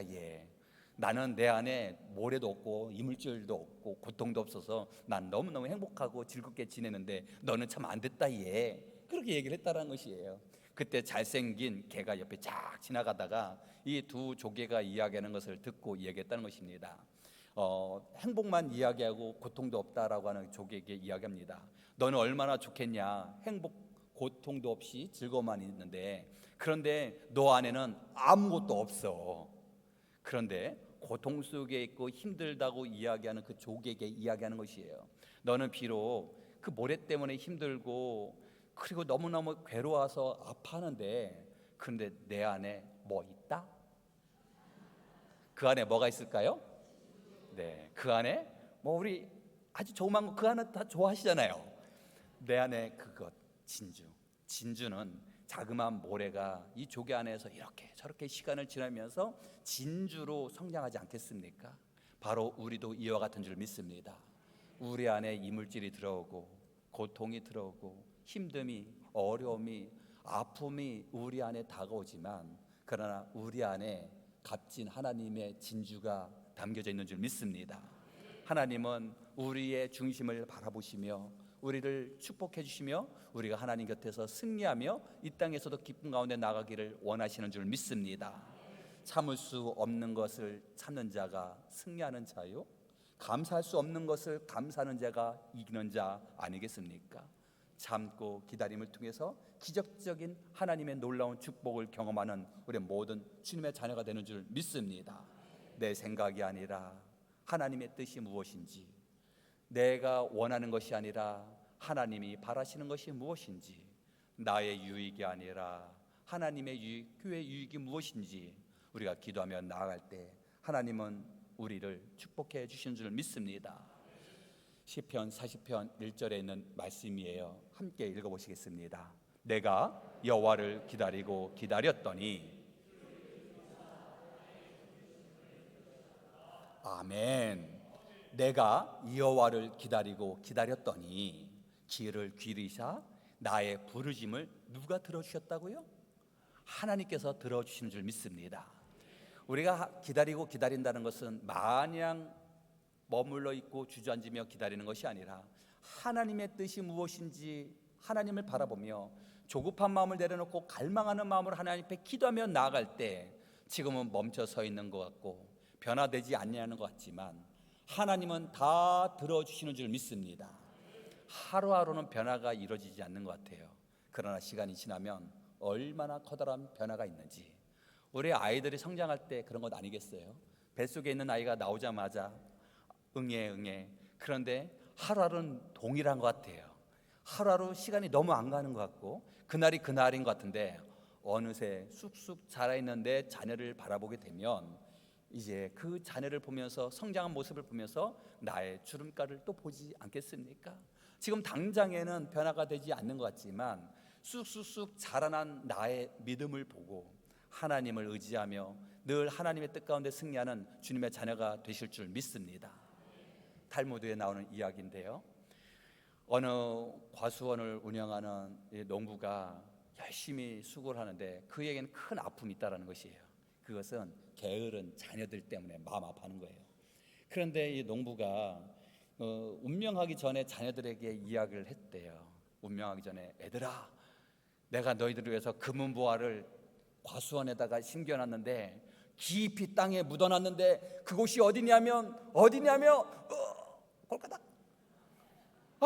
나는 내 안에 모래도 없고 이물질도 없고 고통도 없어서 난 너무너무 행복하고 즐겁게 지내는데 너는 참 안 됐다. 그렇게 얘기를 했다는 것이에요. 그때 잘생긴 개가 옆에 쫙 지나가다가 이 두 조개가 이야기하는 것을 듣고 얘기했다는 것입니다. 행복만 이야기하고 고통도 없다라고 하는 조개에게 이야기합니다. 너는 얼마나 좋겠냐, 행복 고통도 없이 즐거움만 있는데, 그런데 너 안에는 아무것도 없어. 그런데 고통 속에 있고 힘들다고 이야기하는 그 조개에게 이야기하는 것이에요. 너는 비록 그 모래 때문에 힘들고 그리고 너무너무 괴로워서 아파하는데, 그런데 내 안에 뭐 있다? 그 안에 뭐가 있을까요? 네, 그 안에 우리 아주 조그만 거 그 안에 다 좋아하시잖아요. 내 안에 그것, 진주는 자그마한 모래가 이 조개 안에서 이렇게 저렇게 시간을 지나면서 진주로 성장하지 않겠습니까? 바로 우리도 이와 같은 줄 믿습니다. 우리 안에 이물질이 들어오고 고통이 들어오고 힘듦이, 어려움이, 아픔이 우리 안에 다가오지만, 그러나 우리 안에 값진 하나님의 진주가 담겨져 있는 줄 믿습니다. 하나님은 우리의 중심을 바라보시며 우리를 축복해 주시며 우리가 하나님 곁에서 승리하며 이 땅에서도 기쁨 가운데 나가기를 원하시는 줄 믿습니다. 참을 수 없는 것을 참는 자가 승리하는 자요, 감사할 수 없는 것을 감사하는 자가 이기는 자 아니겠습니까? 참고 기다림을 통해서 기적적인 하나님의 놀라운 축복을 경험하는 우리 모든 주님의 자녀가 되는 줄 믿습니다. 내 생각이 아니라 하나님의 뜻이 무엇인지, 내가 원하는 것이 아니라 하나님이 바라시는 것이 무엇인지, 나의 유익이 아니라 하나님의 유익, 교회의 유익이 무엇인지 우리가 기도하며 나아갈 때 하나님은 우리를 축복해 주시는 줄 믿습니다. 시편 40편 1절에 있는 말씀이에요. 함께 읽어보시겠습니다. 내가 여호와를 기다리고 기다렸더니, 아멘. 내가 여호와를 기다리고 기다렸더니 귀를 기르사 나의 부르심을 누가 들어주셨다고요? 하나님께서 들어주시는 줄 믿습니다. 우리가 기다리고 기다린다는 것은 마냥 머물러 있고 주저앉으며 기다리는 것이 아니라 하나님의 뜻이 무엇인지 하나님을 바라보며 조급한 마음을 내려놓고 갈망하는 마음으로 하나님 앞에 기도하며 나아갈 때, 지금은 멈춰 서 있는 것 같고 변화되지 않냐는 것 같지만 하나님은 다 들어주시는 줄 믿습니다. 하루하루는 변화가 이루어지지 않는 것 같아요. 그러나 시간이 지나면 얼마나 커다란 변화가 있는지, 우리 아이들이 성장할 때 그런 것 아니겠어요? 뱃속에 있는 아이가 나오자마자 응애, 그런데 하루하루는 동일한 것 같아요. 하루하루 시간이 너무 안 가는 것 같고 그날이 그날인 것 같은데, 어느새 쑥쑥 자라있는 내 자녀를 바라보게 되면 이제 그 자녀를 보면서, 성장한 모습을 보면서 나의 주름가를 또 보지 않겠습니까? 지금 당장에는 변화가 되지 않는 것 같지만 쑥쑥 자라난 나의 믿음을 보고 하나님을 의지하며 늘 하나님의 뜻 가운데 승리하는 주님의 자녀가 되실 줄 믿습니다. 탈무드에 나오는 이야기인데요, 어느 과수원을 운영하는 농부가 열심히 수고를 하는데 그에게는 큰 아픔이 있다는 것이에요. 그것은 게으른 자녀들 때문에 마음 아파하는 거예요. 그런데 이 농부가 운명하기 전에 자녀들에게 이야기를 했대요. 운명하기 전에, 애들아, 내가 너희들을 위해서 금은보화를 과수원에다가 심겨놨는데, 깊이 땅에 묻어놨는데, 그곳이 어디냐면 꼴까닥.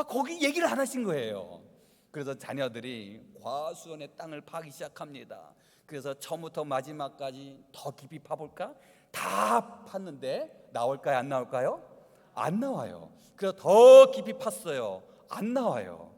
거기 얘기를 안 하신 거예요. 그래서 자녀들이 과수원의 땅을 파기 시작합니다. 그래서 처음부터 마지막까지 더 깊이 파볼까? 다 팠는데 나올까요? 안 나올까요? 안 나와요. 그래서 더 깊이 팠어요. 안 나와요.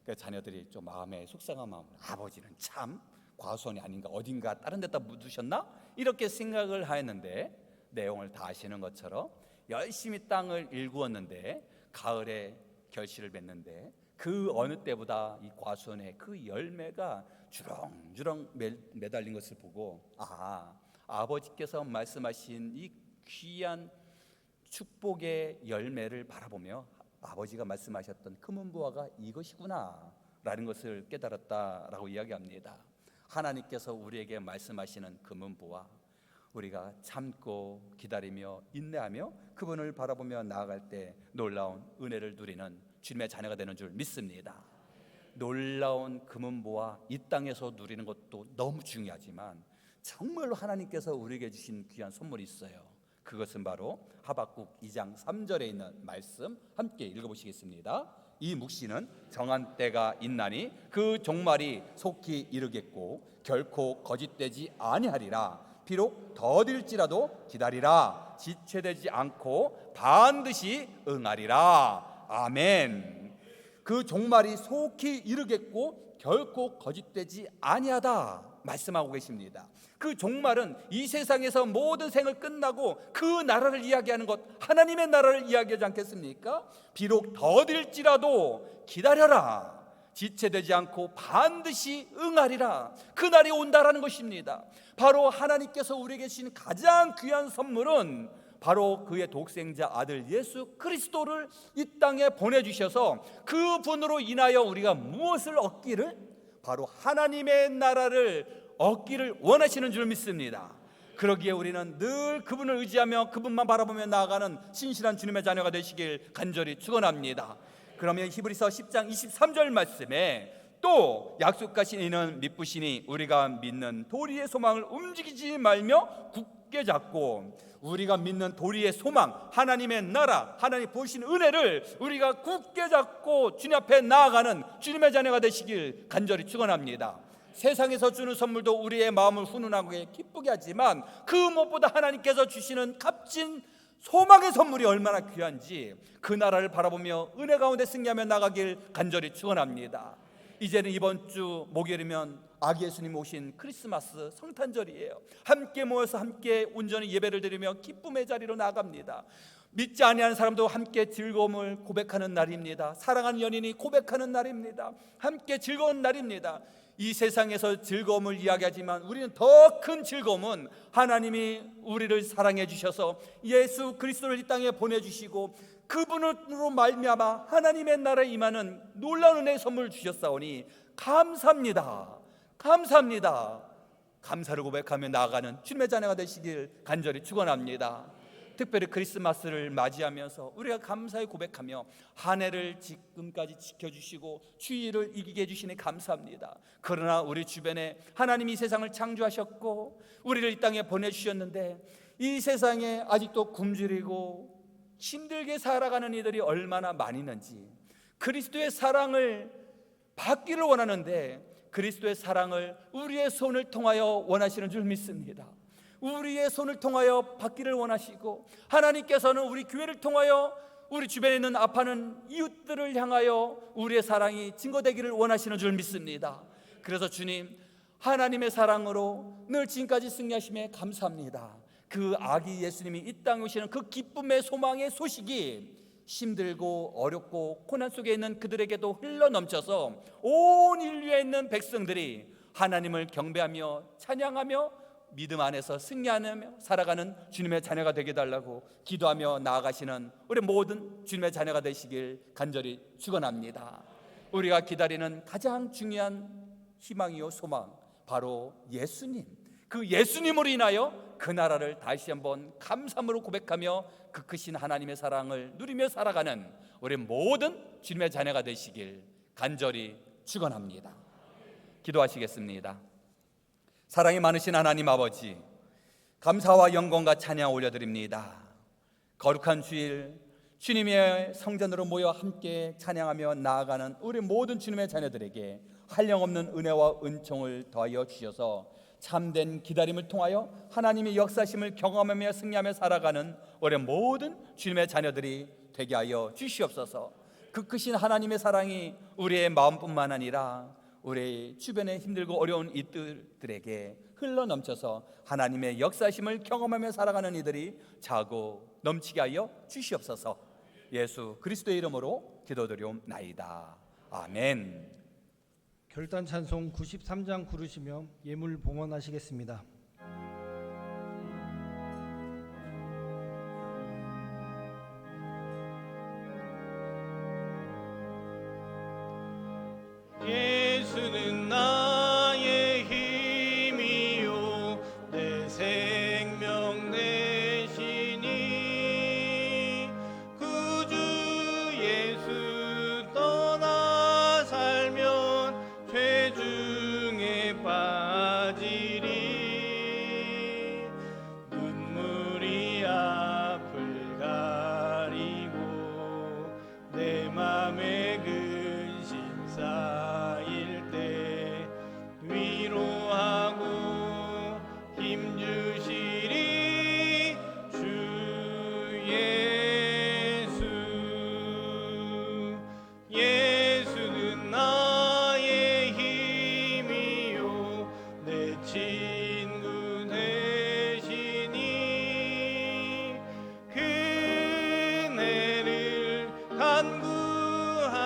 그래서 자녀들이 좀 마음에 속상한 마음으로, 아버지는 참 과수원이 아닌가, 어딘가 다른 데다 묻으셨나? 이렇게 생각을 하였는데, 내용을 다 아시는 것처럼 열심히 땅을 일구었는데 가을에 결실을 맺는데, 그 어느 때보다 이 과수원에 그 열매가 주렁주렁 매달린 것을 보고, 아버지께서 말씀하신 이 귀한 축복의 열매를 바라보며 아버지가 말씀하셨던 금은보화가 이것이구나 라는 것을 깨달았다라고 이야기합니다. 하나님께서 우리에게 말씀하시는 금은보화, 우리가 참고 기다리며 인내하며 그분을 바라보며 나아갈 때 놀라운 은혜를 누리는 주님의 자녀가 되는 줄 믿습니다. 놀라운 금은보화 이 땅에서 누리는 것도 너무 중요하지만 정말로 하나님께서 우리에게 주신 귀한 선물이 있어요. 그것은 바로 하박국 2장 3절에 있는 말씀, 함께 읽어보시겠습니다. 이 묵시는 정한 때가 있나니 그 종말이 속히 이르겠고 결코 거짓되지 아니하리라. 비록 더딜지라도 기다리라. 지체되지 않고 반드시 응하리라. 아멘. 그 종말이 속히 이르겠고 결코 거짓되지 아니하다 말씀하고 계십니다. 그 종말은 이 세상에서 모든 생을 끝나고 그 나라를 이야기하는 것, 하나님의 나라를 이야기하지 않겠습니까? 비록 더딜지라도 기다려라. 지체되지 않고 반드시 응하리라. 그날이 온다라는 것입니다. 바로 하나님께서 우리에게 주신 가장 귀한 선물은 바로 그의 독생자 아들 예수 그리스도를 이 땅에 보내주셔서 그분으로 인하여 우리가 무엇을 얻기를? 바로 하나님의 나라를 얻기를 원하시는 줄 믿습니다. 그러기에 우리는 늘 그분을 의지하며 그분만 바라보며 나아가는 신실한 주님의 자녀가 되시길 간절히 축원합니다. 그러면 히브리서 10장 23절 말씀에 또 약속하신 이는 믿으시니 우리가 믿는 도리의 소망을 움직이지 말며 굳게 잡고, 우리가 믿는 도리의 소망, 하나님의 나라, 하나님 보신 은혜를 우리가 굳게 잡고 주님 앞에 나아가는 주님의 자녀가 되시길 간절히 축원합니다. 세상에서 주는 선물도 우리의 마음을 훈훈하게 기쁘게 하지만 그 무엇보다 하나님께서 주시는 값진 소망의 선물이 얼마나 귀한지 그 나라를 바라보며 은혜 가운데 승리하며 나가길 간절히 축원합니다. 이제는 이번 주 목요일이면 아기 예수님 오신 크리스마스 성탄절이에요. 함께 모여서 함께 온전히 예배를 드리며 기쁨의 자리로 나아갑니다. 믿지 아니하는 사람도 함께 즐거움을 고백하는 날입니다. 사랑하는 연인이 고백하는 날입니다. 함께 즐거운 날입니다. 이 세상에서 즐거움을 이야기하지만 우리는 더 큰 즐거움은 하나님이 우리를 사랑해 주셔서 예수 그리스도를 이 땅에 보내주시고 그분으로 말미암아 하나님의 나라에 임하는 놀라운 은혜의 선물을 주셨사오니 감사합니다. 감사합니다. 감사를 고백하며 나아가는 주님의 자녀가 되시길 간절히 축원합니다. 특별히 크리스마스를 맞이하면서 우리가 감사히 고백하며 한 해를 지금까지 지켜주시고 추위를 이기게 해주시니 감사합니다. 그러나 우리 주변에 하나님이 세상을 창조하셨고 우리를 이 땅에 보내주셨는데 이 세상에 아직도 굶주리고 힘들게 살아가는 이들이 얼마나 많이 있는지, 그리스도의 사랑을 받기를 원하는데 그리스도의 사랑을 우리의 손을 통하여 원하시는 줄 믿습니다. 우리의 손을 통하여 받기를 원하시고 하나님께서는 우리 교회를 통하여 우리 주변에 있는 아파하는 이웃들을 향하여 우리의 사랑이 증거되기를 원하시는 줄 믿습니다. 그래서 주님, 하나님의 사랑으로 늘 지금까지 승리하심에 감사합니다. 그 아기 예수님이 이 땅에 오시는 그 기쁨의 소망의 소식이 힘들고 어렵고 고난 속에 있는 그들에게도 흘러넘쳐서 온 인류에 있는 백성들이 하나님을 경배하며 찬양하며 믿음 안에서 승리하며 살아가는 주님의 자녀가 되게 달라고 기도하며 나아가시는 우리 모든 주님의 자녀가 되시길 간절히 축원합니다. 우리가 기다리는 가장 중요한 희망이요 소망, 바로 예수님. 그 예수님으로 인하여 그 나라를 다시 한번 감사함으로 고백하며 그 크신 하나님의 사랑을 누리며 살아가는 우리 모든 주님의 자녀가 되시길 간절히 축원합니다. 기도하시겠습니다. 사랑이 많으신 하나님 아버지, 감사와 영광과 찬양 올려드립니다. 거룩한 주일 주님의 성전으로 모여 함께 찬양하며 나아가는 우리 모든 주님의 자녀들에게 한량없는 은혜와 은총을 더하여 주셔서 참된 기다림을 통하여 하나님의 역사심을 경험하며 승리하며 살아가는 우리 모든 주님의 자녀들이 되게 하여 주시옵소서. 그 크신 하나님의 사랑이 우리의 마음뿐만 아니라 우리 주변에 힘들고 어려운 이들에게 흘러넘쳐서 하나님의 역사심을 경험하며 살아가는 이들이 자고 넘치게 하여 주시옵소서. 예수 그리스도의 이름으로 기도드리옵나이다. 아멘. 결단 찬송 93장 부르시며 예물 봉헌하시겠습니다. 예수는 나의 힘이요 내 생명 되시니 구주 예수 떠나 살면 죄 중에 빠지리 눈물이 앞을 가리고 내 맘에 근심 쌓일 때 위로하고 힘주시리 주 예수. 예수는 나의 힘이요 내 친구 되시니 그네를 간구하면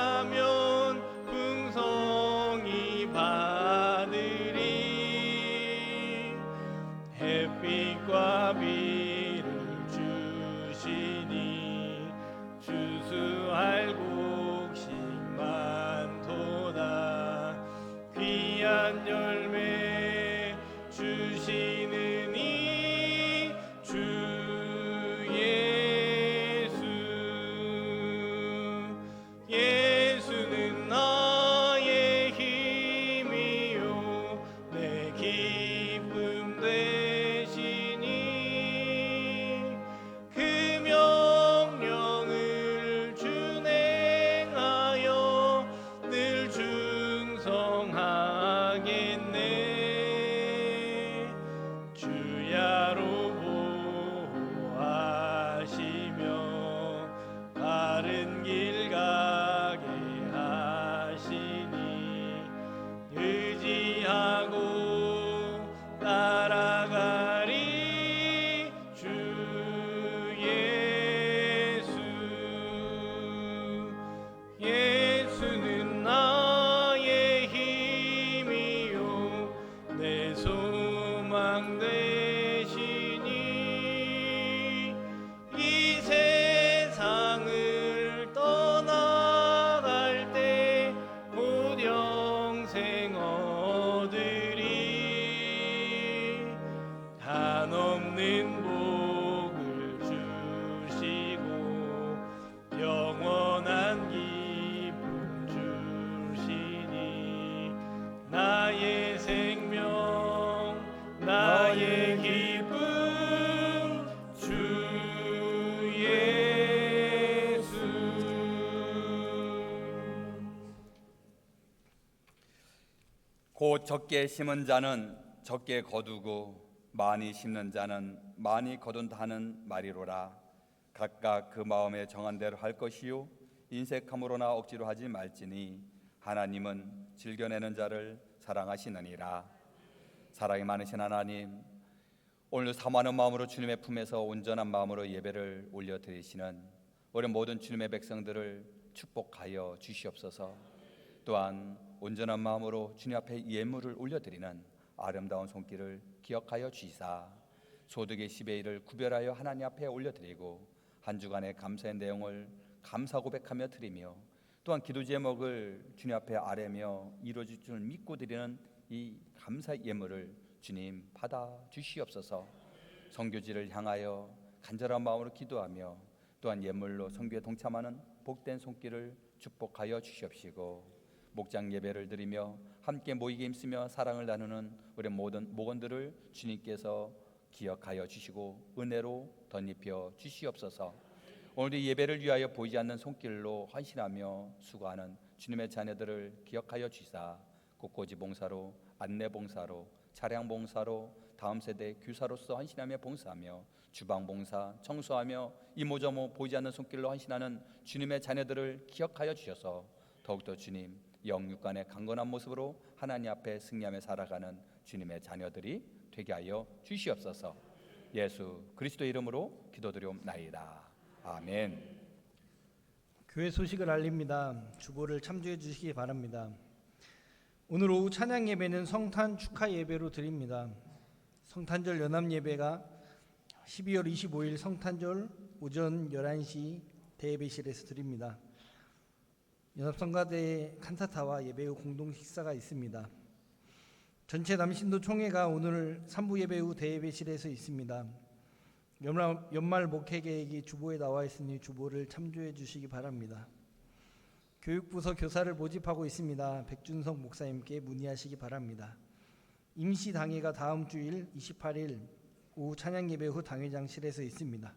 풍성히 받으리 햇빛과 비를 주시니 주수할 곡식 많도다 귀한 열매 주시느니 주 예수. 예수는 나의 힘이요 내 기쁨 되시니 그 명령을 준행하여 늘 충성하겠네. 주야로 보호하시며 바른 길 가게 하시니 의지하고 따라가리 주 예수. 예수는 나의 힘이요 내 소망 되시니 이 세상을 떠나갈 때 곧 영생 얻으리 한없는 복을 주시고 영원한 기쁨 주시니 나의 생명 나의 기쁨 주 예수. 곧 적게 심은 자는 적게 거두고 많이 심는 자는 많이 거둔다 하는 말이로라. 각각 그 마음에 정한 대로 할 것이요 인색함으로나 억지로 하지 말지니 하나님은 즐겨내는 자를 사랑하시느니라. 사랑이 많으신 하나님, 오늘 사모하는 마음으로 주님의 품에서 온전한 마음으로 예배를 올려드리시는 우리 모든 주님의 백성들을 축복하여 주시옵소서. 또한 온전한 마음으로 주님 앞에 예물을 올려드리는 아름다운 손길을 기억하여 주시사 소득의 10의 1을 구별하여 하나님 앞에 올려드리고 한 주간의 감사의 내용을 감사 고백하며 드리며 또한 기도 제목을 주님 앞에 아뢰며 이루어질 줄 믿고 드리는 이 감사 예물을 주님 받아 주시옵소서. 선교지를 향하여 간절한 마음으로 기도하며 또한 예물로 선교에 동참하는 복된 손길을 축복하여 주시옵시고, 목장 예배를 드리며 함께 모이게 힘쓰며 사랑을 나누는 우리 모든 목원들을 주님께서 기억하여 주시고 은혜로 덧입혀 주시옵소서. 오늘 이 예배를 위하여 보이지 않는 손길로 헌신하며 수고하는 주님의 자녀들을 기억하여 주시사 꽃꽂이 봉사로, 안내 봉사로, 차량 봉사로, 다음 세대 교사로서 헌신하며 봉사하며 주방 봉사, 청소하며 이모저모 보이지 않는 손길로 헌신하는 주님의 자녀들을 기억하여 주셔서 더욱더 주님 영육간의 강건한 모습으로 하나님 앞에 승리하며 살아가는 주님의 자녀들이 되게 하여 주시옵소서. 예수 그리스도의 이름으로 기도드리옵나이다. 아멘. 교회 소식을 알립니다. 주보를 참조해 주시기 바랍니다. 오늘 오후 찬양 예배는 성탄 축하 예배로 드립니다. 성탄절 연합 예배가 12월 25일 성탄절 오전 11시 대예배실에서 드립니다. 연합성가대 칸타타와 예배 후 공동 식사가 있습니다. 전체 남신도 총회가 오늘 3부 예배 후 대예배실에서 있습니다. 연말 목회 계획이 주보에 나와 있으니 주보를 참조해 주시기 바랍니다. 교육부서 교사를 모집하고 있습니다. 백준석 목사님께 문의하시기 바랍니다. 임시 당회가 다음 주일 28일 오후 찬양 예배 후 당회장실에서 있습니다.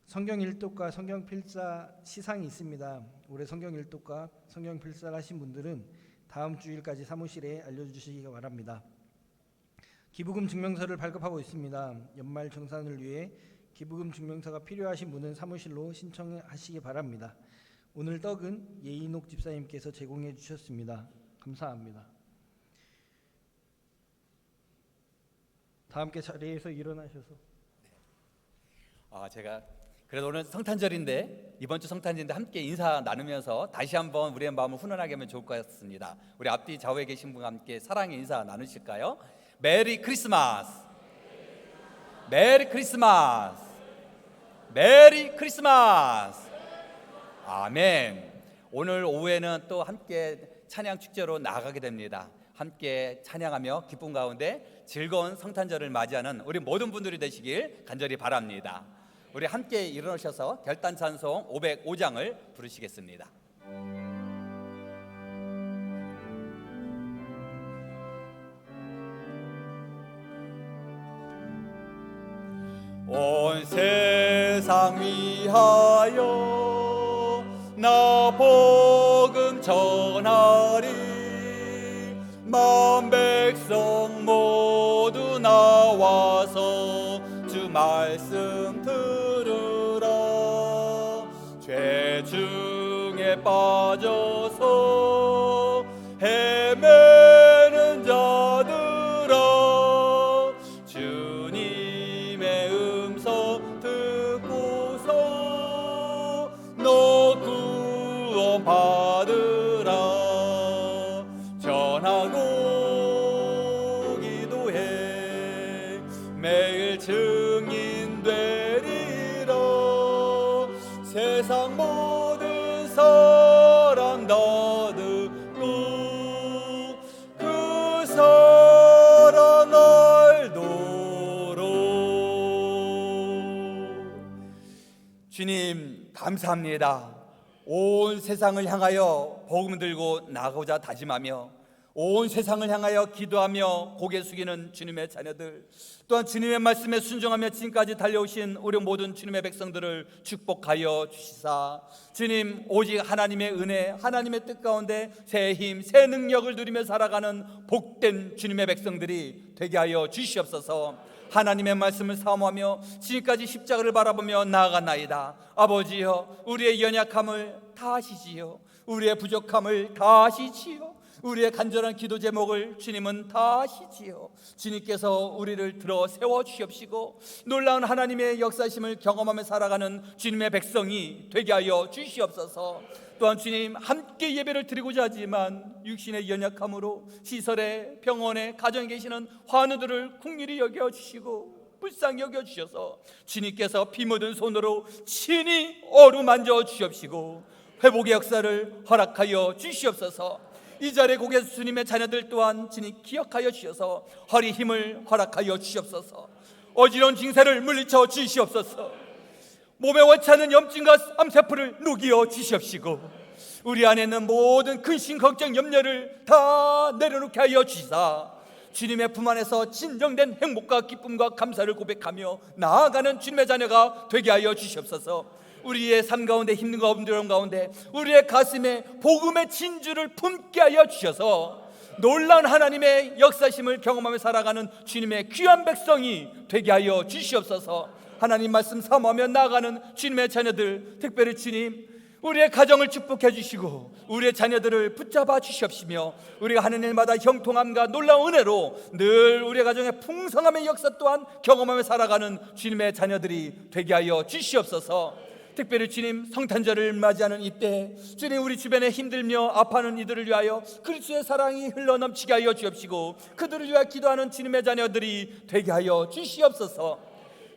성경 일독과 성경 필사 시상이 있습니다. 올해 성경 일독과 성경 필사를 하신 분들은 다음 주일까지 사무실에 알려주시기 바랍니다. 기부금 증명서를 발급하고 있습니다. 연말 정산을 위해 기부금 증명서가 필요하신 분은 사무실로 신청하시기 바랍니다. 오늘 떡은 예인옥 집사님께서 제공해 주셨습니다. 감사합니다. 다 함께 자리에서 일어나셔서. 제가 그래도 오늘 성탄절인데, 이번 주 성탄절인데 함께 인사 나누면서 다시 한번 우리의 마음을 훈훈하게 하면 좋을 것 같습니다. 우리 앞뒤 좌우에 계신 분과 함께 사랑의 인사 나누실까요? 메리 크리스마스, 메리 크리스마스, 메리 크리스마스. 아멘. 오늘 오후에는 또 함께 찬양 축제로 나아가게 됩니다. 함께 찬양하며 기쁨 가운데 즐거운 성탄절을 맞이하는 우리 모든 분들이 되시길 간절히 바랍니다. 우리 함께 일어나셔서 결단 찬송 505장을 부르시겠습니다. 온 세상 위하여 나 복음 전하리, 만 백성 모두 나와서 주 말씀 들으라. 죄 중에 빠져서 헤매는 자들아, 주님의 음성 듣고서 너 구원 받으라. 전하고 기도해 매일 증인 되리라. 세상 모든 사람 다 듣고 그 사랑 알도록. 주님 감사합니다. 온 세상을 향하여 복음 들고 나가고자 다짐하며 온 세상을 향하여 기도하며 고개 숙이는 주님의 자녀들, 또한 주님의 말씀에 순종하며 지금까지 달려오신 우리 모든 주님의 백성들을 축복하여 주시사 주님 오직 하나님의 은혜, 하나님의 뜻 가운데 새 힘, 새 능력을 누리며 살아가는 복된 주님의 백성들이 되게 하여 주시옵소서. 하나님의 말씀을 사모하며 지금까지 십자가를 바라보며 나아가나이다. 아버지여, 우리의 연약함을 다 아시지요. 우리의 부족함을 다 아시지요. 우리의 간절한 기도 제목을 주님은 다 아시지요. 주님께서 우리를 들어 세워 주시옵시고 놀라운 하나님의 역사심을 경험하며 살아가는 주님의 백성이 되게 하여 주시옵소서. 또한 주님, 함께 예배를 드리고자 하지만 육신의 연약함으로 시설에, 병원에, 가정에 계시는 환우들을 긍휼히 여겨주시고 불쌍히 여겨주셔서 주님께서 피 묻은 손으로 친히 어루만져 주시옵시고 회복의 역사를 허락하여 주시옵소서. 이 자리에 고개 주님의 자녀들 또한 진히 기억하여 주셔서 허리 힘을 허락하여 주시옵소서. 어지러운 징세를 물리쳐 주시옵소서. 몸에 원치 않는 염증과 암세포를 녹여 주시옵시고 우리 안에 있는 모든 근심 걱정 염려를 다 내려놓게 하여 주시사 주님의 품 안에서 진정된 행복과 기쁨과 감사를 고백하며 나아가는 주님의 자녀가 되게 하여 주시옵소서. 우리의 삶 가운데 힘든가 어려움 가운데 우리의 가슴에 복음의 진주를 품게 하여 주셔서 놀라운 하나님의 역사심을 경험하며 살아가는 주님의 귀한 백성이 되게 하여 주시옵소서. 하나님 말씀 사모하며 나아가는 주님의 자녀들, 특별히 주님 우리의 가정을 축복해 주시고 우리의 자녀들을 붙잡아 주시옵시며 우리가 하는 일마다 형통함과 놀라운 은혜로 늘 우리의 가정의 풍성함의 역사 또한 경험하며 살아가는 주님의 자녀들이 되게 하여 주시옵소서. 특별히 주님 성탄절을 맞이하는 이때 주님 우리 주변에 힘들며 아파하는 이들을 위하여 그리스도의 사랑이 흘러넘치게 하여 주옵시고 그들을 위하여 기도하는 주님의 자녀들이 되게 하여 주시옵소서.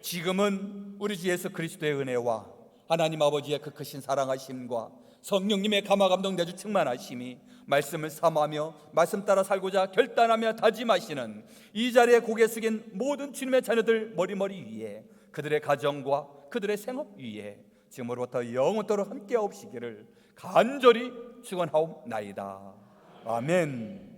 지금은 우리 주 예수 그리스도의 은혜와 하나님 아버지의 그 크신 사랑하심과 성령님의 감화 감동 내주 충만하심이 말씀을 사모하며 말씀 따라 살고자 결단하며 다짐하시는 이 자리에 고개 숙인 모든 주님의 자녀들 머리머리 위에 그들의 가정과 그들의 생업 위에 지금으로부터 영원토록 함께 하옵시기를 간절히 축원하옵나이다. 아멘.